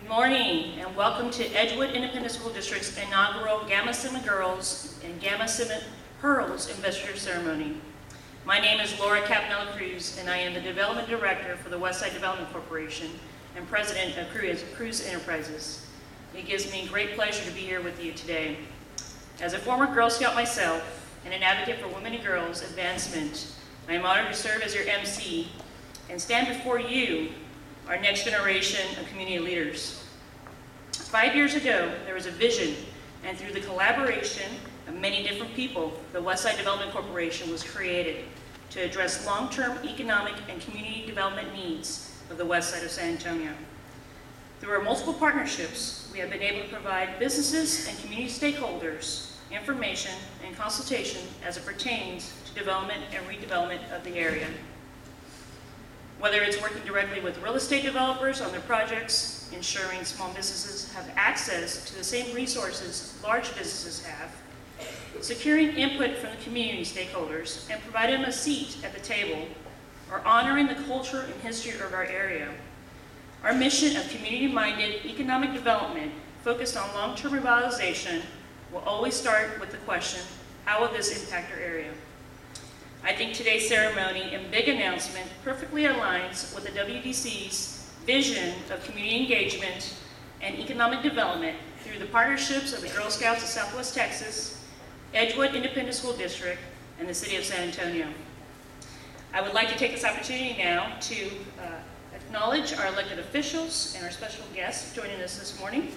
Good morning and welcome to Edgewood Independent School District's inaugural Gamma Sigma Girls and Gamma Sigma Pearls Investiture Ceremony. My name is Laura Capnella Cruz and I am the Development Director for the Westside Development Corporation and President of Cruz Enterprises. It gives me great pleasure to be here with you today. As a former Girl Scout myself and an advocate for women and girls advancement, I am honored to serve as your MC and stand before you, our next generation of community leaders. 5 years ago, there was a vision, and through the collaboration of many different people, the Westside Development Corporation was created to address long-term economic and community development needs of the west side of San Antonio. Through our multiple partnerships, we have been able to provide businesses and community stakeholders information and consultation as it pertains to development and redevelopment of the area. Whether it's working directly with real estate developers on their projects, ensuring small businesses have access to the same resources large businesses have, securing input from the community stakeholders and providing them a seat at the table, or honoring the culture and history of our area. Our mission of community-minded economic development focused on long-term revitalization will always start with the question, how will this impact our area? I think today's ceremony and big announcement perfectly aligns with the WDC's vision of community engagement and economic development through the partnerships of the Girl Scouts of Southwest Texas, Edgewood Independent School District, and the City of San Antonio. I would like to take this opportunity now to acknowledge our elected officials and our special guests joining us this morning.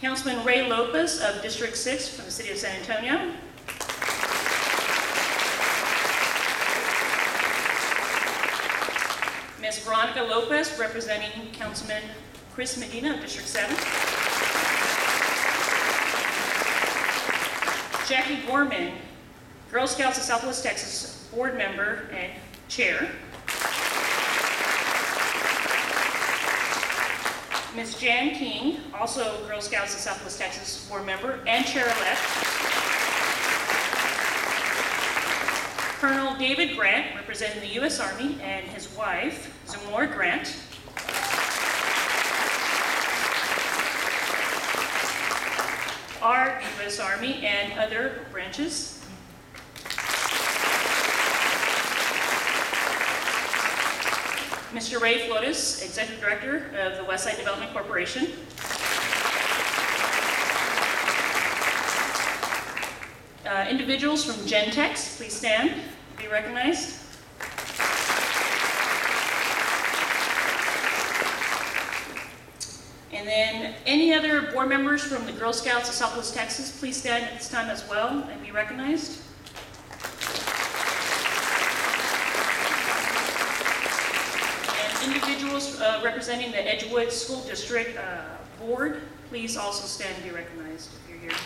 Councilman Ray Lopez of District 6 from the City of San Antonio. Ms. Veronica Lopez, representing Councilman Chris Medina of District 7. Jackie Gorman, Girl Scouts of Southwest Texas board member and chair. Ms. Jan King, also Girl Scouts of Southwest Texas board member and chair-elect. Colonel David Grant, representing the U.S. Army, and his wife, Zamora Grant. Our U.S. Army and other branches. Mr. Ray Flores, Executive Director of the Westside Development Corporation. Individuals from Gentex, please stand, be recognized. And then any other board members from the Girl Scouts of Southwest Texas, please stand at this time as well and be recognized. And individuals representing the Edgewood School District Board, please also stand and be recognized if you're here.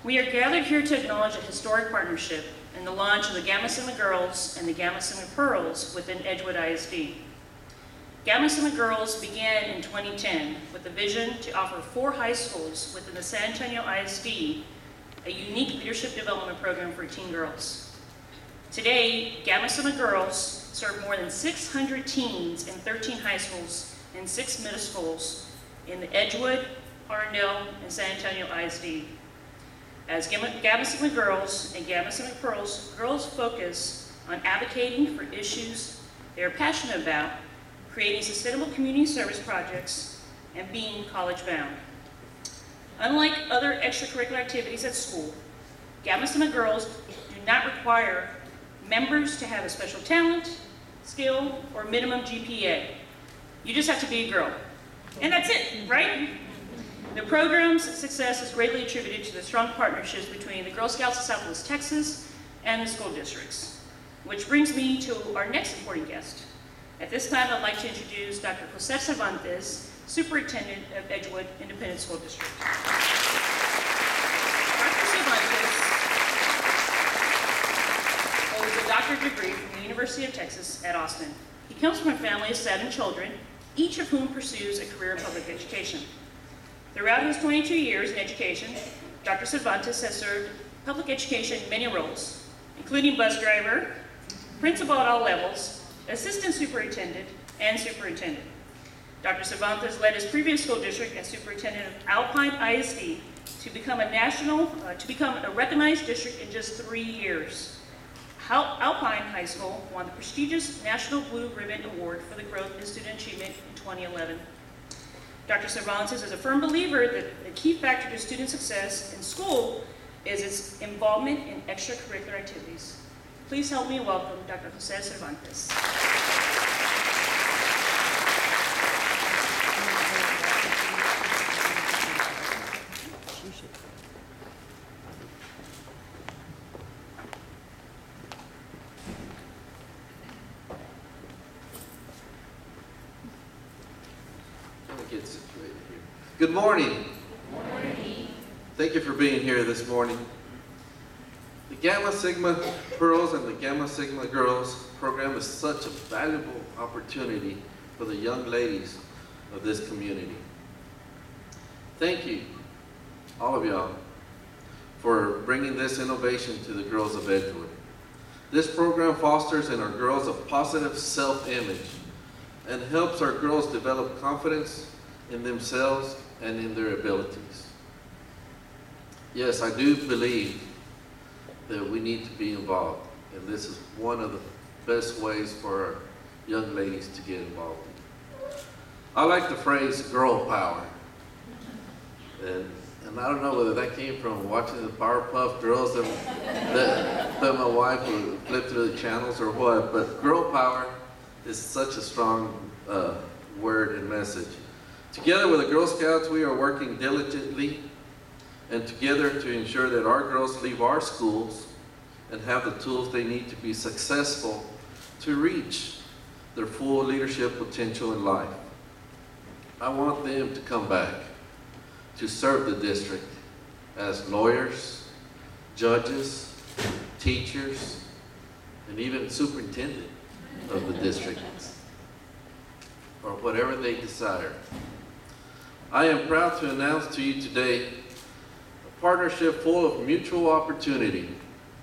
We are gathered here to acknowledge a historic partnership in the launch of the Gamma Sigma Girls and the Gamma Sigma Pearls within Edgewood ISD. Gamma Sigma Girls began in 2010 with the vision to offer 4 high schools within the San Antonio ISD a unique leadership development program for teen girls. Today, Gamma Sigma Girls serve more than 600 teens in 13 high schools and 6 middle schools in the Edgewood, Arndale, and San Antonio ISD. As Gamma Sigma Girls and Gamma Sigma Pearls, girls focus on advocating for issues they are passionate about, creating sustainable community service projects, and being college-bound. Unlike other extracurricular activities at school, Gamma Sigma Girls do not require members to have a special talent, skill, or minimum GPA. You just have to be a girl. And that's it, right? The program's success is greatly attributed to the strong partnerships between the Girl Scouts of Southwest Texas and the school districts, which brings me to our next important guest. At this time, I'd like to introduce Dr. Jose Cervantes, Superintendent of Edgewood Independent School District. Dr. Cervantes holds a doctorate degree from the University of Texas at Austin. He comes from a family of 7 children, each of whom pursues a career in public education. Throughout his 22 years in education, Dr. Cervantes has served public education in many roles, including bus driver, principal at all levels, assistant superintendent, and superintendent. Dr. Cervantes led his previous school district as superintendent of Alpine ISD to become a recognized district in just 3 years. Alpine High School won the prestigious National Blue Ribbon Award for the growth in student achievement in 2011. Dr. Cervantes is a firm believer that the key factor to student success in school is its involvement in extracurricular activities. Please help me welcome Dr. Jose Cervantes. Get situated here. Good morning. Good morning. Thank you for being here this morning. The Gamma Sigma Pearls and the Gamma Sigma Girls program is such a valuable opportunity for the young ladies of this community. Thank you, all of y'all, for bringing this innovation to the girls of Edgewood. This program fosters in our girls a positive self-image and helps our girls develop confidence in themselves and in their abilities. Yes, I do believe that we need to be involved, and this is one of the best ways for our young ladies to get involved. I like the phrase girl power, and I don't know whether that came from watching the Powerpuff Girls that my wife would flip through the channels or what, but girl power is such a strong word and message. Together with the Girl Scouts, we are working diligently and together to ensure that our girls leave our schools and have the tools they need to be successful to reach their full leadership potential in life. I want them to come back to serve the district as lawyers, judges, teachers, and even superintendent of the district, or whatever they desire. I am proud to announce to you today a partnership full of mutual opportunity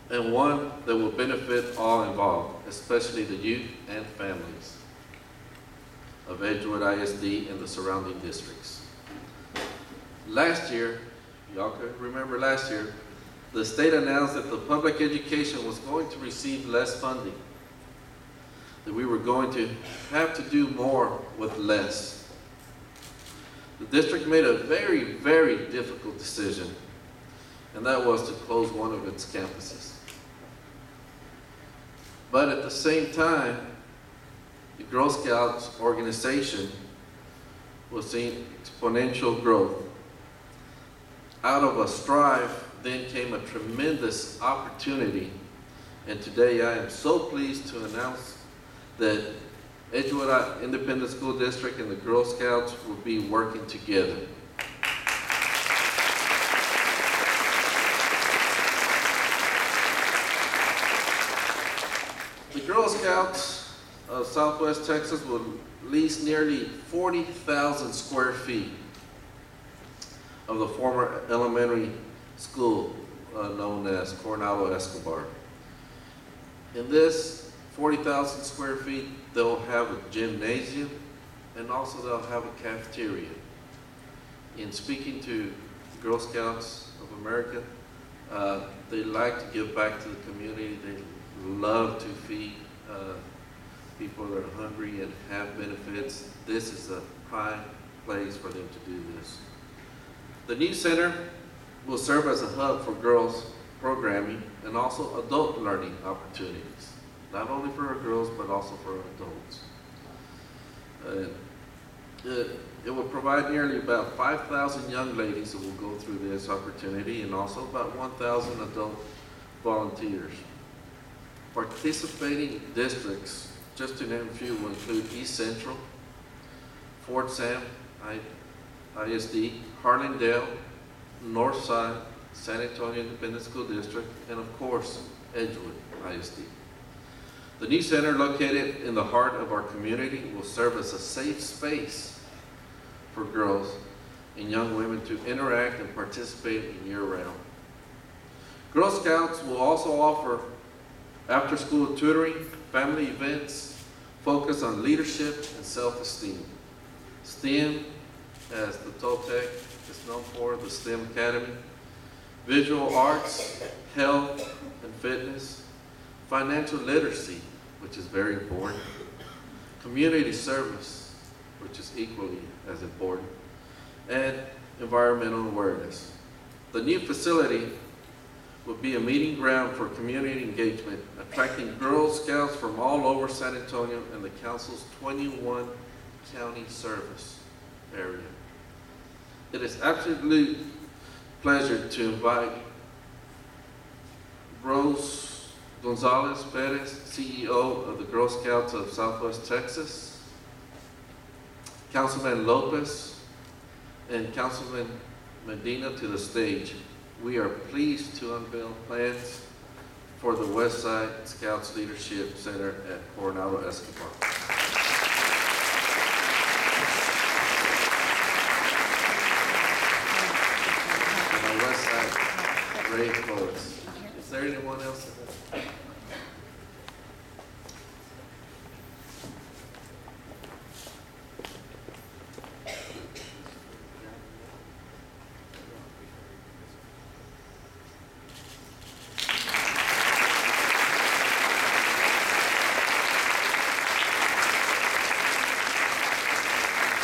and one that will benefit all involved, especially the youth and families of Edgewood ISD and the surrounding districts. Last year, y'all could remember last year, the state announced that the public education was going to receive less funding, that we were going to have to do more with less. The district made a very, very difficult decision, and that was to close one of its campuses. But at the same time, the Girl Scouts organization was seeing exponential growth. Out of a strive, then came a tremendous opportunity, and today I am so pleased to announce that Edgewood Independent School District and the Girl Scouts will be working together. The Girl Scouts of Southwest Texas will lease nearly 40,000 square feet of the former elementary school known as Coronado Escobar. In this 40,000 square feet, they'll have a gymnasium, and also they'll have a cafeteria. In speaking to Girl Scouts of America, they like to give back to the community. They love to feed people that are hungry and have benefits. This is a prime place for them to do this. The new center will serve as a hub for girls programming and also adult learning opportunities. Not only for our girls, but also for adults. It will provide nearly about 5,000 young ladies that will go through this opportunity, and also about 1,000 adult volunteers. Participating districts, just to name a few, will include East Central, Fort Sam ISD, Harlandale, Northside, San Antonio Independent School District, and of course, Edgewood ISD. The new center, located in the heart of our community, will serve as a safe space for girls and young women to interact and participate in year-round. Girl Scouts will also offer after-school tutoring, family events focus on leadership and self-esteem. STEM, as the Toltec is known for, the STEM Academy, visual arts, health and fitness, financial literacy, which is very important, community service, which is equally as important, and environmental awareness. The new facility will be a meeting ground for community engagement, attracting Girl Scouts from all over San Antonio and the Council's 21 county service area. It is absolutely pleasure to invite Rose Gonzalez Perez, CEO of the Girl Scouts of Southwest Texas, Councilman Lopez, and Councilman Medina to the stage. We are pleased to unveil plans for the West Side Scouts Leadership Center at Coronado Escobar. And on West Side, Ray Flores. Is there anyone else?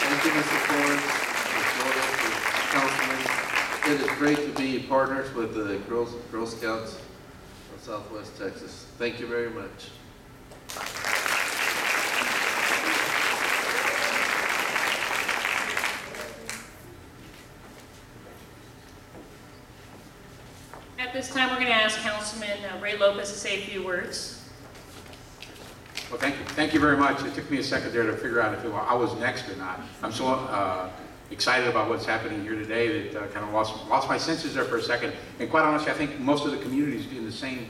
Thank you, Mr. Flores, Ms. Councilman. It is great to be partners with the Girl Scouts of Southwest Texas. Thank you very much. At this time, we're going to ask Councilman Ray Lopez to say a few words. Well, thank you. Thank you very much. It took me a second there to figure out if I was next or not. I'm so excited about what's happening here today that kind of lost my senses there for a second. And quite honestly, I think most of the communities in the same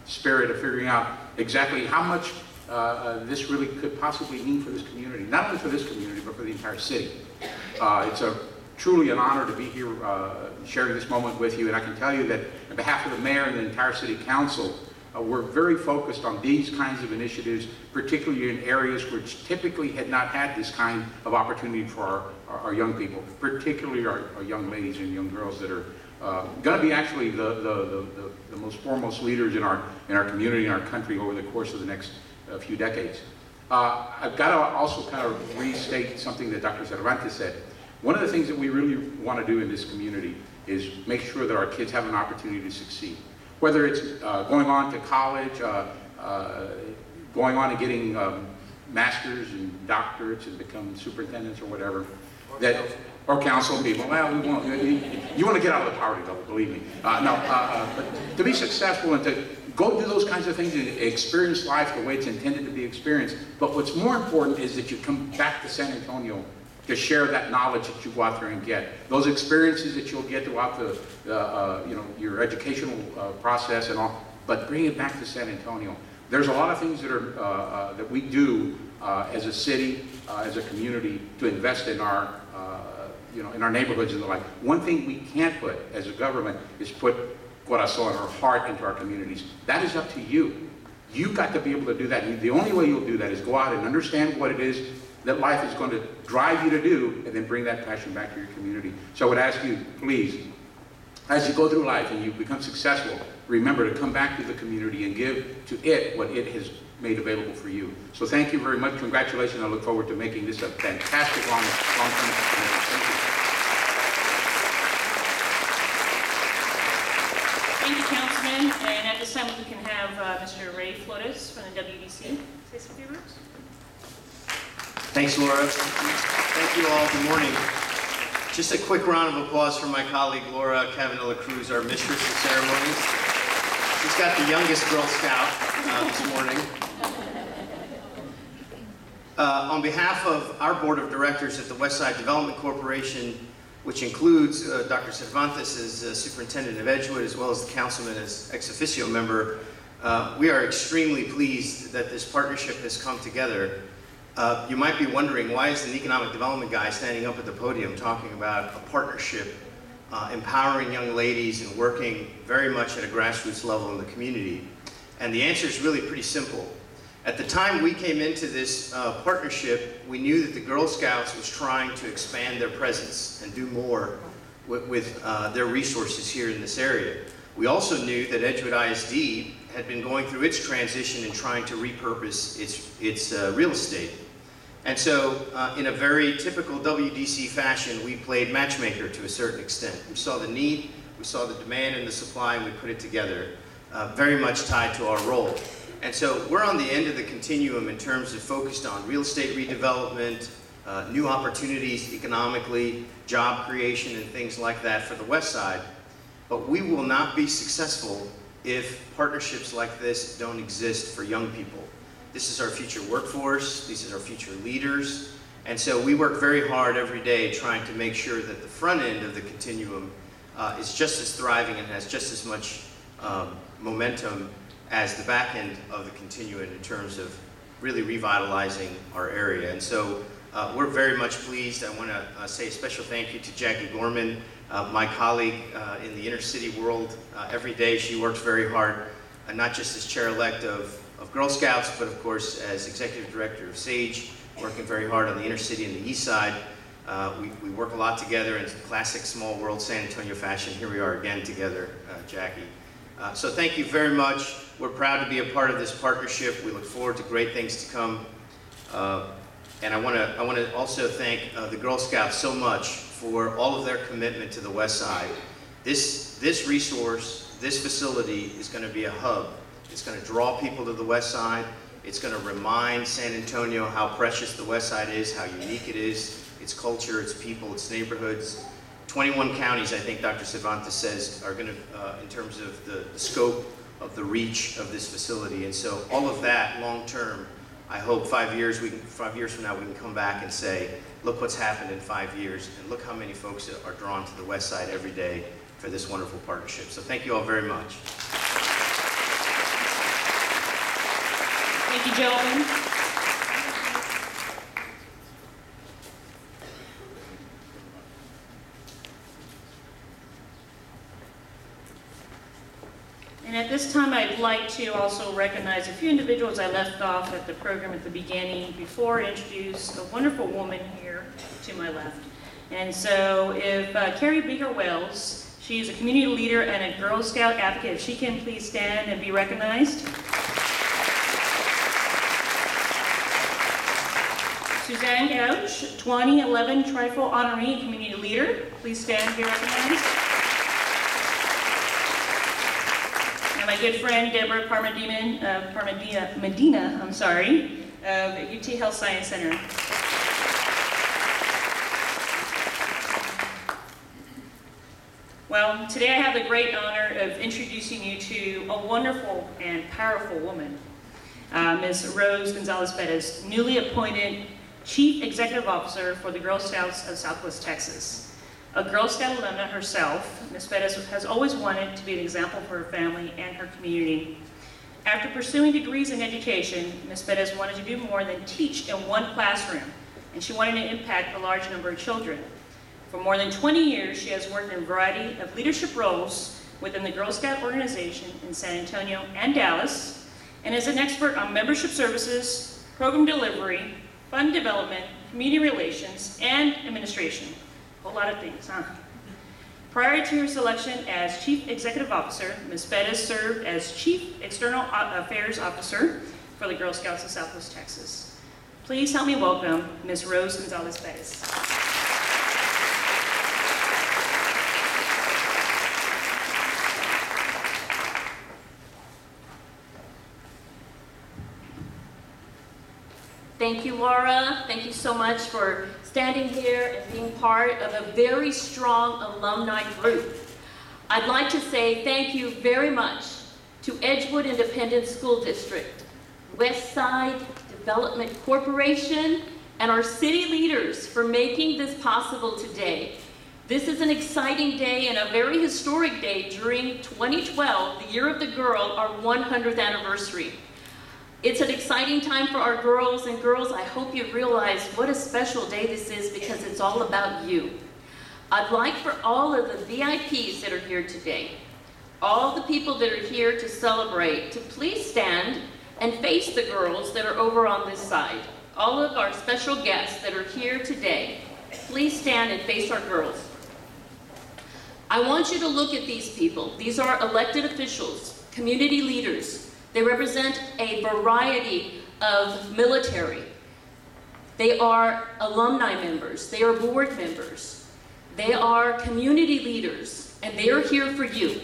spirit of figuring out exactly how much this really could possibly mean for this community. Not only for this community, but for the entire city. It's truly an honor to be here sharing this moment with you. And I can tell you that on behalf of the mayor and the entire city council, we're very focused on these kinds of initiatives, particularly in areas which typically had not had this kind of opportunity for our young people, particularly our young ladies and young girls that are going to be actually the most foremost leaders in our community and our country over the course of the next few decades. I've got to also kind of restate something that Dr. Cervantes said. One of the things that we really want to do in this community is make sure that our kids have an opportunity to succeed. Whether it's going on to college, going on and getting masters and doctorates and become superintendents or whatever, or council people. Well, we won't. You want to get out of the poverty level, believe me. But to be successful and to go do those kinds of things and experience life the way it's intended to be experienced. But what's more important is that you come back to San Antonio to share that knowledge that you go out there and get. Those experiences that you'll get throughout your educational process and all, but bring it back to San Antonio. There's a lot of things that are that we do as a city, as a community, to invest in our in our neighborhoods and the like. One thing we can't put as a government is put corazón, our heart, into our communities. That is up to you. You've got to be able to do that. And the only way you'll do that is go out and understand what it is that life is going to drive you to do, and then bring that passion back to your community. So I would ask you, please, as you go through life and you become successful, remember to come back to the community and give to it what it has made available for you. So thank you very much. Congratulations. I look forward to making this a fantastic long-term commitment. Thank you, Councilman. And at this time, we can have Mr. Ray Flores from the WDC say some few words. Thanks, Laura. Thank you all. Good morning. Just a quick round of applause for my colleague, Laura Cavanilla Cruz, our mistress of ceremonies. She's got the youngest Girl Scout this morning. On behalf of our board of directors at the Westside Development Corporation, which includes Dr. Cervantes as superintendent of Edgewood, as well as the councilman as ex officio member, we are extremely pleased that this partnership has come together. You might be wondering, why is an economic development guy standing up at the podium talking about a partnership, empowering young ladies and working very much at a grassroots level in the community? And the answer is really pretty simple. At the time we came into this partnership, we knew that the Girl Scouts was trying to expand their presence and do more with their resources here in this area. We also knew that Edgewood ISD had been going through its transition and trying to repurpose its real estate. And so, in a very typical WDC fashion, we played matchmaker to a certain extent. We saw the need, we saw the demand and the supply, and we put it together, very much tied to our role. And so, we're on the end of the continuum in terms of focused on real estate redevelopment, new opportunities economically, job creation, and things like that for the West Side. But we will not be successful if partnerships like this don't exist for young people. This is our future workforce, these are our future leaders, and so we work very hard every day trying to make sure that the front end of the continuum is just as thriving and has just as much momentum as the back end of the continuum in terms of really revitalizing our area. And so we're very much pleased. I want to say a special thank you to Jackie Gorman, my colleague in the inner city world. Every day she works very hard, not just as chair-elect of Girl Scouts, but of course as executive director of SAGE, working very hard on the inner city and the east side. We work a lot together in classic small world San Antonio fashion. Here we are again together, Jackie. So thank you very much. We're proud to be a part of this partnership. We look forward to great things to come. And I want to also thank the Girl Scouts so much for all of their commitment to the West Side. This resource, this facility is going to be a hub. It's going to draw people to the West Side. It's going to remind San Antonio how precious the West Side is, how unique it is, its culture, its people, its neighborhoods. 21 counties, I think Dr. Cervantes says, are going to, in terms of the scope of the reach of this facility. And so all of that long term, I hope 5 years from now we can come back and say, look what's happened in 5 years, and look how many folks are drawn to the West Side every day for this wonderful partnership. So thank you all very much. Thank you, gentlemen. And at this time, I'd like to also recognize a few individuals I left off at the program at the beginning before I introduce a wonderful woman here to my left. And so if Carrie Beaker-Wells, she's a community leader and a Girl Scout advocate, if she can please stand and be recognized. Suzanne Gouch, 2011 Trifle Honoree and Community Leader. Please stand and be recognized. And my good friend Deborah Medina, of UT Health Science Center. Well, today I have the great honor of introducing you to a wonderful and powerful woman, Ms. Rose Gonzalez-Perez, newly appointed Chief Executive Officer for the Girl Scouts of Southwest Texas. A Girl Scout alumna herself, Ms. Perez has always wanted to be an example for her family and her community. After pursuing degrees in education, Ms. Perez wanted to do more than teach in one classroom, and she wanted to impact a large number of children. For more than 20 years, she has worked in a variety of leadership roles within the Girl Scout organization in San Antonio and Dallas, and is an expert on membership services, program delivery, fund development, community relations, and administration. A whole lot of things, huh? Prior to her selection as Chief Executive Officer, Ms. Perez served as Chief External Affairs Officer for the Girl Scouts of Southwest Texas. Please help me welcome Ms. Rose Gonzalez-Perez. Thank you, Laura. Thank you so much for standing here and being part of a very strong alumni group. I'd like to say thank you very much to Edgewood Independent School District, West Side Development Corporation, and our city leaders for making this possible today. This is an exciting day and a very historic day during 2012, the Year of the Girl, our 100th anniversary. It's an exciting time for our girls, and girls, I hope you realize what a special day this is because it's all about you. I'd like for all of the VIPs that are here today, all the people that are here to celebrate, to please stand and face the girls that are over on this side. All of our special guests that are here today, please stand and face our girls. I want you to look at these people. These are elected officials, community leaders. They represent a variety of military. They are alumni members. They are board members. They are community leaders, and they are here for you.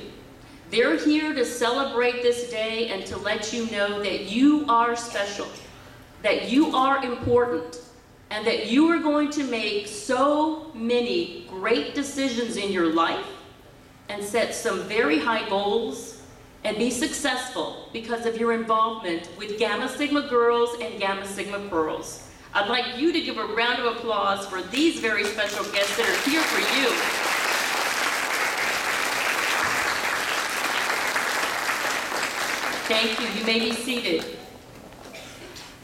They're here to celebrate this day and to let you know that you are special, that you are important, and that you are going to make so many great decisions in your life and set some very high goals and be successful because of your involvement with Gamma Sigma girls and Gamma Sigma pearls. I'd like you to give a round of applause for these very special guests that are here for you. Thank you. You may be seated.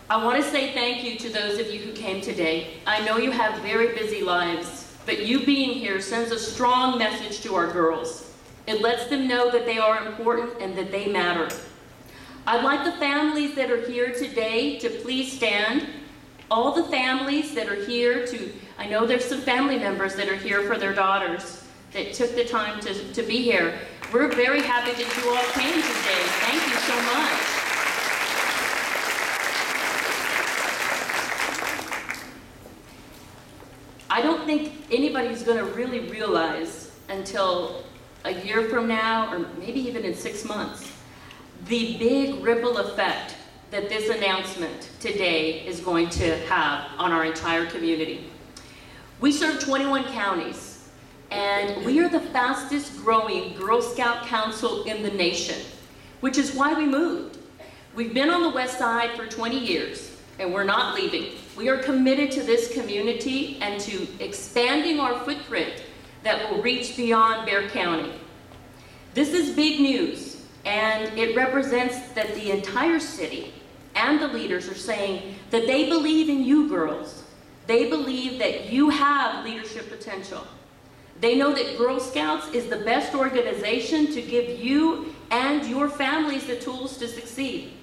I want to say thank you to those of you who came today. I know you have very busy lives, but you being here sends a strong message to our girls. It lets them know that they are important and that they matter. I'd like the families that are here today to please stand. All the families that are here to, I know there's some family members that are here for their daughters that took the time to be here. We're very happy that you all came today. Thank you so much. I don't think anybody's going to really realize until a year from now, or maybe even in 6 months, the big ripple effect that this announcement today is going to have on our entire community. We serve 21 counties, and we are the fastest growing Girl Scout Council in the nation, which is why we moved. We've been on the West Side for 20 years, and we're not leaving. We are committed to this community and to expanding our footprint that will reach beyond Bexar County. This is big news, and it represents that the entire city and the leaders are saying that they believe in you girls. They believe that you have leadership potential. They know that Girl Scouts is the best organization to give you and your families the tools to succeed.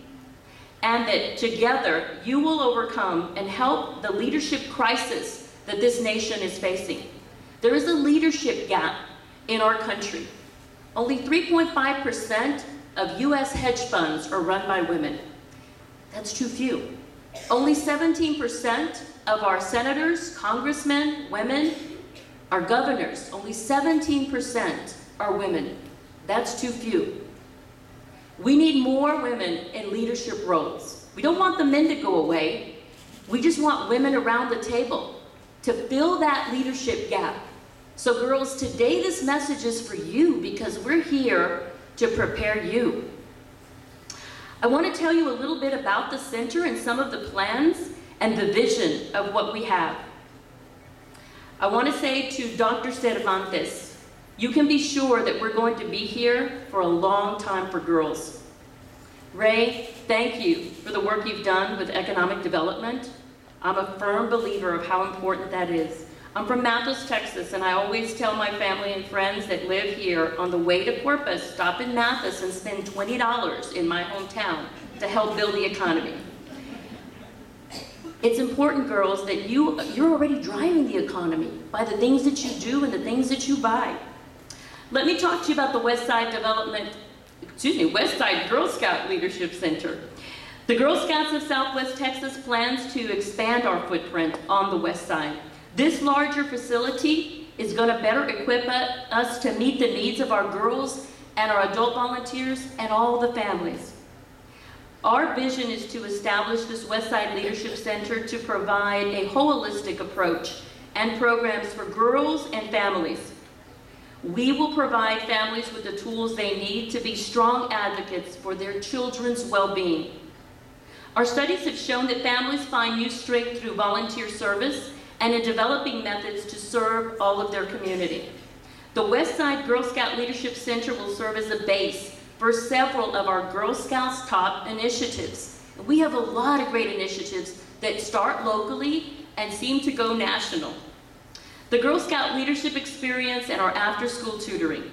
And that together you will overcome and help the leadership crisis that this nation is facing. There is a leadership gap in our country. Only 3.5% of US hedge funds are run by women. That's too few. Only 17% of our senators, congressmen, women, our governors, only 17% are women. That's too few. We need more women in leadership roles. We don't want the men to go away. We just want women around the table to fill that leadership gap. So girls, today this message is for you because we're here to prepare you. I want to tell you a little bit about the center and some of the plans and the vision of what we have. I want to say to Dr. Cervantes, you can be sure that we're going to be here for a long time for girls. Ray, thank you for the work you've done with economic development. I'm a firm believer of how important that is. I'm from Mathis, Texas, and I always tell my family and friends that live here on the way to Corpus, stop in Mathis and spend $20 in my hometown to help build the economy. It's important, girls, that you're already driving the economy by the things that you do and the things that you buy. Let me talk to you about the West Side Girl Scout Leadership Center. The Girl Scouts of Southwest Texas plans to expand our footprint on the West Side. This larger facility is going to better equip us to meet the needs of our girls and our adult volunteers and all the families. Our vision is to establish this Westside Leadership Center to provide a holistic approach and programs for girls and families. We will provide families with the tools they need to be strong advocates for their children's well-being. Our studies have shown that families find new strength through volunteer service and in developing methods to serve all of their community. The Westside Girl Scout Leadership Center will serve as a base for several of our Girl Scouts top initiatives. We have a lot of great initiatives that start locally and seem to go national. The Girl Scout leadership experience and our after-school tutoring.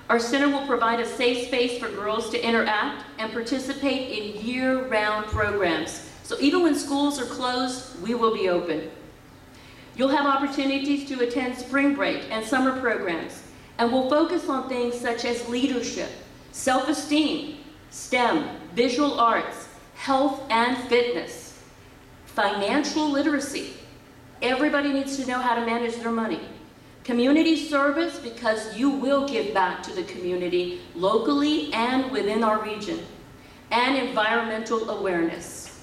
Our center will provide a safe space for girls to interact and participate in year-round programs. So even when schools are closed, we will be open. You'll have opportunities to attend spring break and summer programs, and we'll focus on things such as leadership, self-esteem, STEM, visual arts, health and fitness, financial literacy. Everybody needs to know how to manage their money. Community service, because you will give back to the community locally and within our region. And environmental awareness.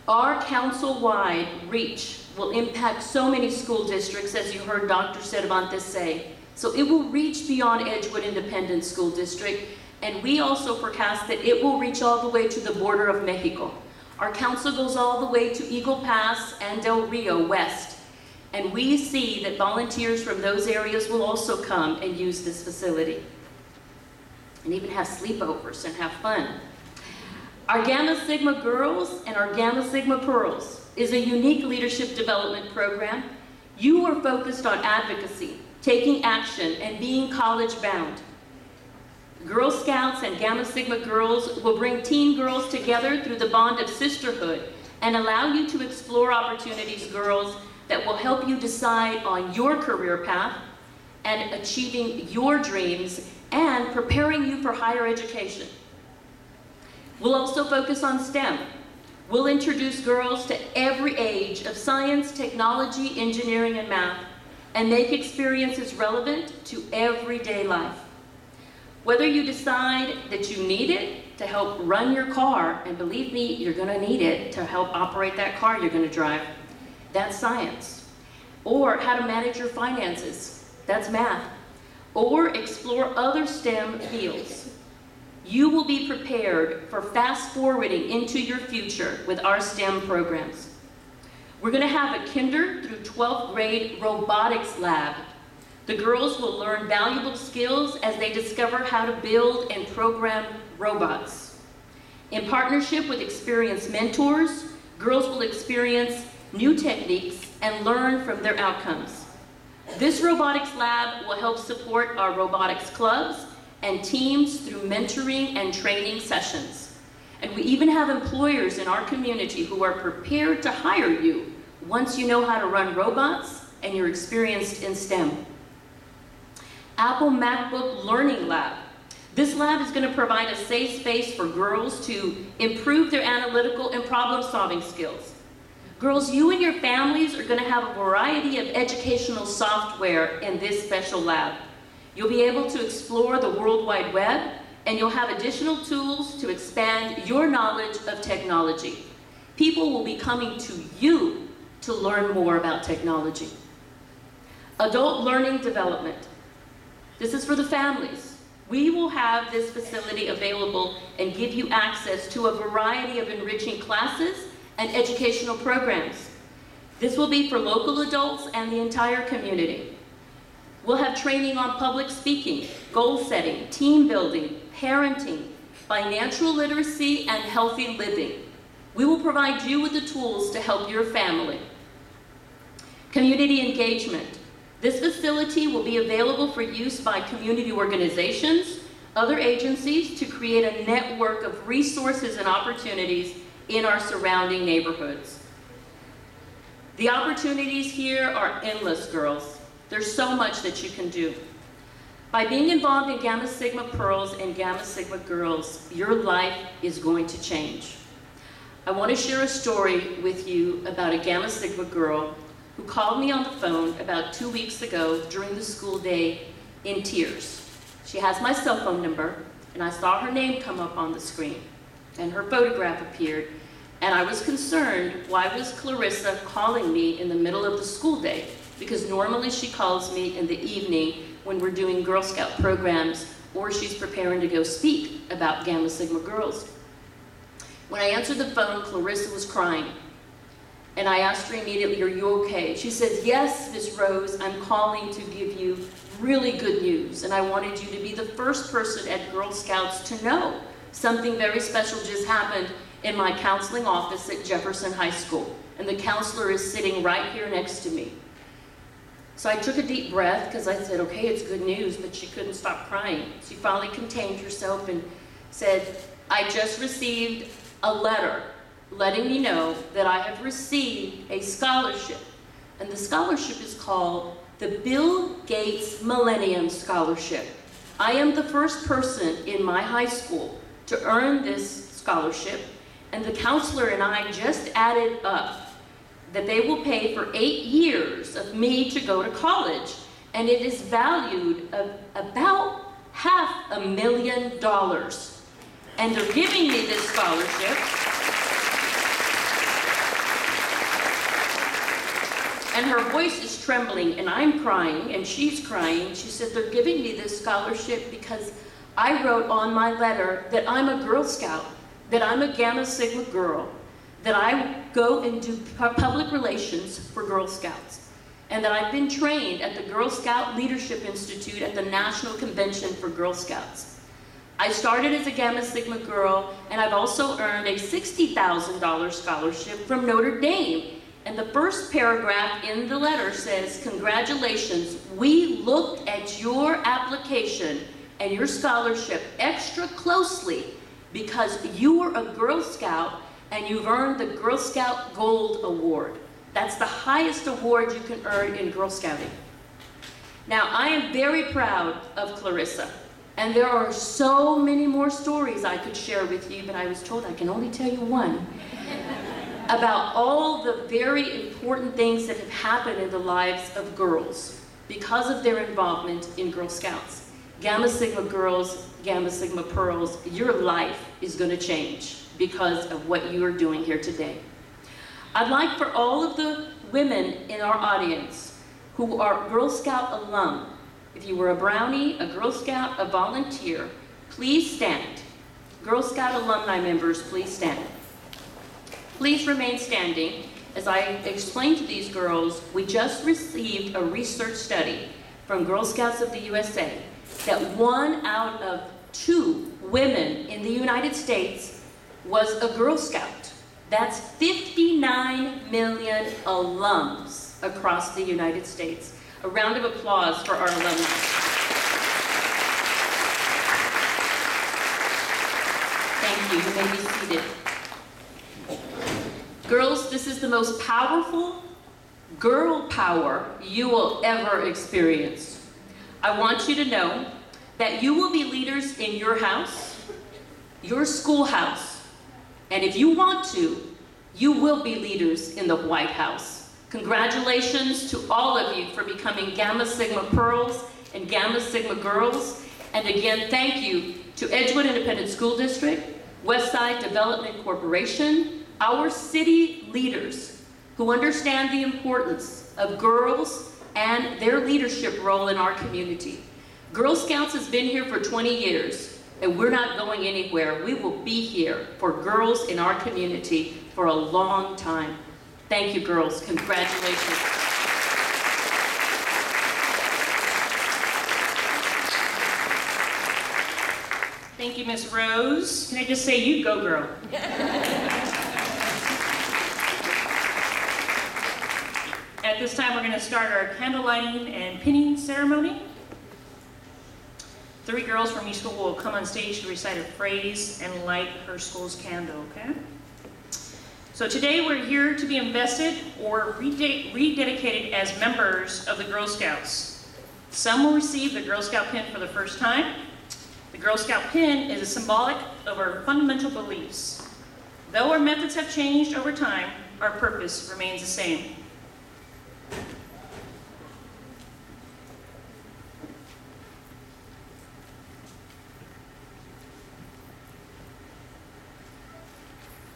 Our council-wide reach will impact so many school districts, as you heard Dr. Cervantes say. So it will reach beyond Edgewood Independent School District, and we also forecast that it will reach all the way to the border of Mexico. Our council goes all the way to Eagle Pass and Del Rio West, and we see that volunteers from those areas will also come and use this facility, and even have sleepovers and have fun. Our Gamma Sigma Girls and our Gamma Sigma Pearls is a unique leadership development program. You are focused on advocacy, taking action, and being college-bound. Girl Scouts and Gamma Sigma Girls will bring teen girls together through the bond of sisterhood and allow you to explore opportunities, girls, that will help you decide on your career path and achieving your dreams and preparing you for higher education. We'll also focus on STEM. We'll introduce girls to every age of science, technology, engineering, and math, and make experiences relevant to everyday life. Whether you decide that you need it to help run your car, and believe me, you're gonna need it to help operate that car you're gonna drive, that's science. Or how to manage your finances, that's math. Or explore other STEM fields. You will be prepared for fast forwarding into your future with our STEM programs. We're gonna have a kinder through 12th grade robotics lab. The girls will learn valuable skills as they discover how to build and program robots. In partnership with experienced mentors, girls will experience new techniques and learn from their outcomes. This robotics lab will help support our robotics clubs and teams through mentoring and training sessions. And we even have employers in our community who are prepared to hire you once you know how to run robots and you're experienced in STEM. Apple MacBook Learning Lab. This lab is going to provide a safe space for girls to improve their analytical and problem-solving skills. Girls, you and your families are going to have a variety of educational software in this special lab. You'll be able to explore the World Wide Web, and you'll have additional tools to expand your knowledge of technology. People will be coming to you to learn more about technology. Adult Learning Development. This is for the families. We will have this facility available and give you access to a variety of enriching classes and educational programs. This will be for local adults and the entire community. We'll have training on public speaking, goal setting, team building, parenting, financial literacy, and healthy living. We will provide you with the tools to help your family. Community engagement. This facility will be available for use by community organizations, other agencies, to create a network of resources and opportunities in our surrounding neighborhoods. The opportunities here are endless, girls. There's so much that you can do. By being involved in Gamma Sigma Pearls and Gamma Sigma Girls, your life is going to change. I want to share a story with you about a Gamma Sigma girl who called me on the phone about 2 weeks ago during the school day in tears. She has my cell phone number, and I saw her name come up on the screen, and her photograph appeared, and I was concerned, why was Clarissa calling me in the middle of the school day? Because normally she calls me in the evening when we're doing Girl Scout programs, or she's preparing to go speak about Gamma Sigma Girls. When I answered the phone, Clarissa was crying. And I asked her immediately, "Are you okay?" She says, "Yes, Miss Rose, I'm calling to give you really good news. And I wanted you to be the first person at Girl Scouts to know something very special just happened in my counseling office at Jefferson High School. And the counselor is sitting right here next to me." So I took a deep breath because I said, okay, it's good news, but she couldn't stop crying. She finally contained herself and said, I just received a letter letting me know that I have received a scholarship. And the scholarship is called the Bill Gates Millennium Scholarship. I am the first person in my high school to earn this scholarship, and the counselor and I just added up that they will pay for 8 years of me to go to college, and it is valued at about $500,000. And they're giving me this scholarship. And her voice is trembling, and I'm crying, and she's crying. She said, they're giving me this scholarship because I wrote on my letter that I'm a Girl Scout, that I'm a Gamma Sigma girl, that I go and do public relations for Girl Scouts, and that I've been trained at the Girl Scout Leadership Institute at the National Convention for Girl Scouts. I started as a Gamma Sigma girl, and I've also earned a $60,000 scholarship from Notre Dame. And the first paragraph in the letter says, congratulations, we looked at your application and your scholarship extra closely because you were a Girl Scout and you've earned the Girl Scout Gold Award. That's the highest award you can earn in Girl Scouting. Now, I am very proud of Clarissa, and there are so many more stories I could share with you, but I was told I can only tell you one, about all the very important things that have happened in the lives of girls because of their involvement in Girl Scouts. Gamma Sigma girls, Gamma Sigma pearls, your life is going to change because of what you are doing here today. I'd like for all of the women in our audience who are Girl Scout alum, if you were a Brownie, a Girl Scout, a volunteer, please stand. Girl Scout alumni members, please stand. Please remain standing. As I explained to these girls, we just received a research study from Girl Scouts of the USA that 1 out of 2 women in the United States was a Girl Scout. That's 59 million alums across the United States. A round of applause for our alumni. Thank you. You may be seated. Girls, this is the most powerful girl power you will ever experience. I want you to know that you will be leaders in your house, your schoolhouse, and if you want to, you will be leaders in the White House. Congratulations to all of you for becoming Gamma Sigma Pearls and Gamma Sigma Girls. And again, thank you to Edgewood Independent School District, Westside Development Corporation, our city leaders who understand the importance of girls and their leadership role in our community. Girl Scouts has been here for 20 years, and we're not going anywhere. We will be here for girls in our community for a long time. Thank you, girls. Congratulations. Thank you, Miss Rose. Can I just say, you go, girl. At this time, we're going to start our candlelighting and pinning ceremony. 3 girls from each school will come on stage to recite a phrase and light her school's candle, okay? So today we're here to be invested or rededicated as members of the Girl Scouts. Some will receive the Girl Scout pin for the first time. The Girl Scout pin is a symbolic of our fundamental beliefs. Though our methods have changed over time, our purpose remains the same.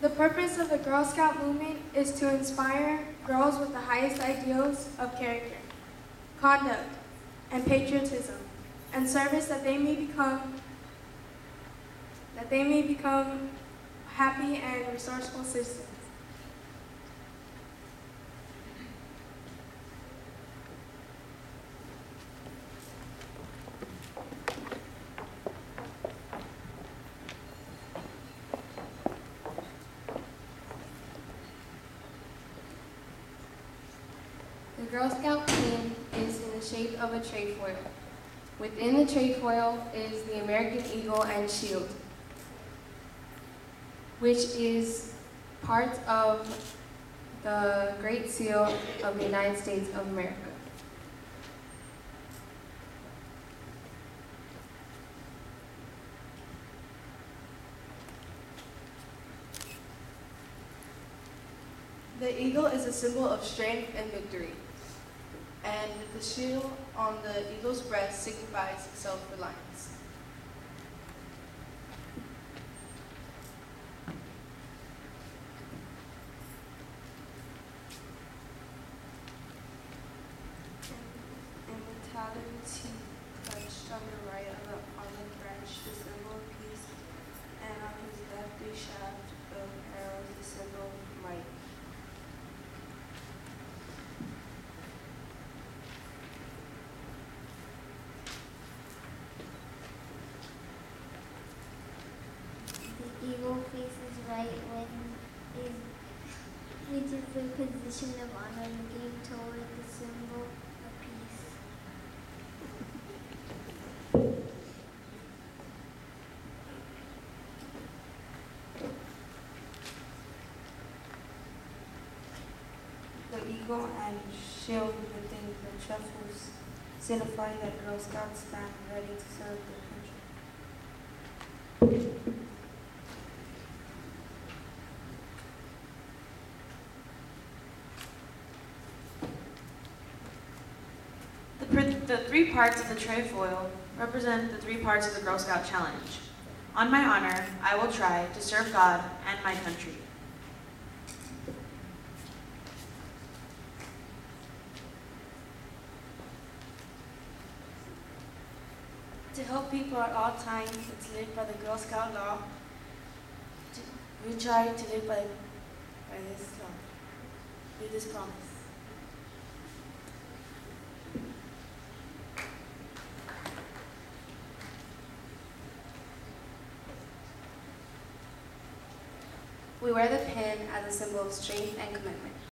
The purpose of the Girl Scout movement is to inspire girls with the highest ideals of character, conduct, and patriotism, and service that they may become happy and resourceful citizens. The Girl Scout pin is the shape of a trefoil. Within the trefoil is the American eagle and shield, which is part of the Great Seal of the United States of America. The eagle is a symbol of strength and victory, and the shield on the eagle's breast signifies self-reliance. And the talons he touched on the right of the olive branch, the symbol of peace, and on his left a shaft of arrows, the symbol of might. The eagle faces right which is the position of honor looking toward the symbol of peace. The eagle and shield within the trefoils signify that Girl Scouts stand ready to serve their country. The three parts of the trefoil represent the 3 parts of the Girl Scout Challenge. On my honor, I will try to serve God and my country. To help people at all times and to live by the Girl Scout law, we try to live by this law, with this promise. We wear the pin as a symbol of strength and commitment.